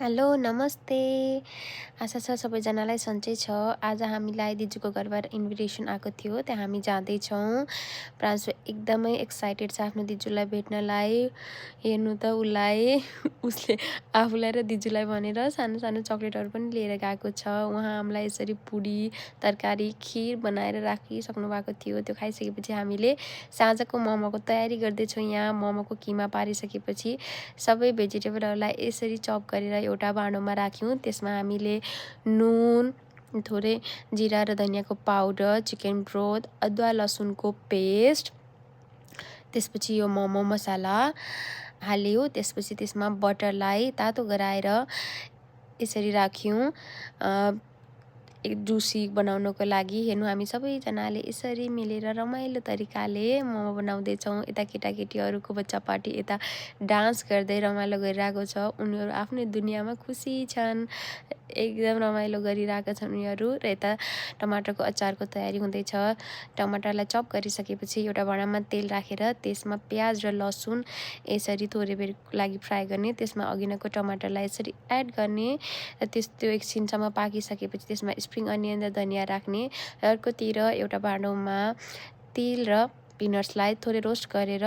Hello नमस्ते। आशा छ सबैजनालाई सन्चै छ। आज हामीलाई दिजूको घरबाट इन्भिटेसन आएको थियो, त्यहाँ हामी जाँदैछौँ। प्रान्सु एकदमै एक्साइटेड छ आफ्नो दिजूलाई भेट्नलाई। हेर्नु त उसलाई उसले आफूलाई र दिजूलाई भनेर सानो सानो चक्लेटहरू पनि लिएर गएको छ। उहाँ हामीलाई यसरी पुडी तरकारी खिर बनाएर राखिसक्नु भएको थियो। त्यो खाइसकेपछि हामीले साँझको मोमोको तयारी गर्दैछौँ। यहाँ मोमोको किमा पारिसकेपछि सबै भेजिटेबलहरूलाई यसरी चप गरेर एउटा भाँडोमा राख्यौँ। त्यसमा हामीले नुन, थोरै जिरा र धनियाँको पाउडर, चिकन ब्रोथ, अदुवा लसुनको पेस्ट, त्यसपछि यो मोमो मसाला हाल्यौँ। त्यसपछि त्यसमा बटरलाई तातो गराएर यसरी राख्यौँ एक जुसी बनाउनको लागि। हेर्नु हामी सबैजनाले यसरी मिलेर रमाइलो तरिकाले मोमो बनाउँदैछौँ। यता केटाकेटीहरूको बच्चा पार्टी यता डान्स गर्दै रमाइलो गरिरहेको छ। उनीहरू आफ्नै दुनियाँमा खुसी छन्, एकदम रमाइलो गरिरहेका छन् उनीहरू। र यता टमाटरको अचारको तयारी हुँदैछ। टमाटरलाई चप गरिसकेपछि एउटा भाँडामा तेल राखेर त्यसमा प्याज र लसुन यसरी थोरै बेरको लागि फ्राई गर्ने। त्यसमा अघिनको टमाटरलाई यसरी एड गर्ने र त्यो एकछिनसम्म पाकिसकेपछि त्यसमा स्प्रिङ अनियन र धनियाँ राख्ने। र अर्कोतिर एउटा भाँडोमा तिल र पिनट्सलाई थोरै रोस्ट गरेर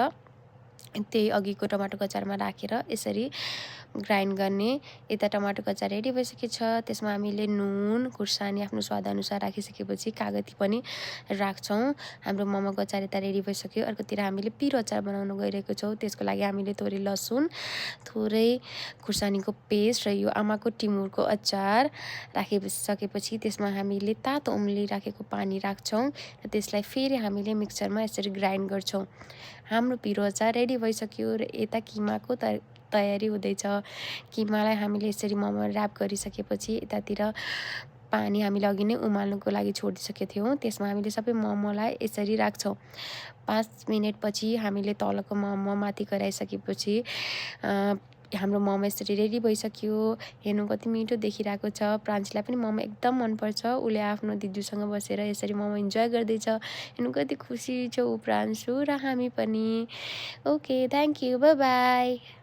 त्यही अघिको टमाटरको अचारमा राखेर यसरी ग्राइन्ड गर्ने। यता टमाटरको अचार रेडी भइसकेको छ। त्यसमा हामीले नुन, खुर्सानी आफ्नो स्वादअनुसार राखिसकेपछि कागती पनि राख्छौँ। हाम्रो मोमोको अचार यता रेडी भइसक्यो। अर्कोतिर हामीले पिरो अचार बनाउन गइरहेको छौँ। त्यसको लागि हामीले थोरै लसुन, थोरै खुर्सानीको पेस्ट र यो आमाको टिमुरको अचार राखिसकेपछि त्यसमा हामीले तातो उम्लिराखेको पानी राख्छौँ र त्यसलाई फेरि हामीले मिक्सरमा यसरी ग्राइन्ड गर्छौँ। हाम्रो पिरो अचार रेडी भइसक्यो र यता किमाको तयारी हुँदैछ। किमालाई हामीले यसरी मोमो ऱ्याप गरिसकेपछि यतातिर पानी हामीले अघि नै उमाल्नुको लागि छोडिसकेको थियौँ। त्यसमा हामीले सबै मोमोलाई यसरी राख्छौँ। 5 मिनटपछि हामीले तलको मोमो माथि गराइसकेपछि हाम्रो मोमो यसरी रेडी भइसक्यो। हेर्नु कति मिठो देखिरहेको छ। प्रान्सलाई पनि मोमो एकदम मनपर्छ। उसले आफ्नो दिजूसँग बसेर यसरी मोमो इन्जोय गर्दैछ। हेर्नु कति खुसी छ ऊ प्रान्सु र हामी पनि। Okay, thank you, by by.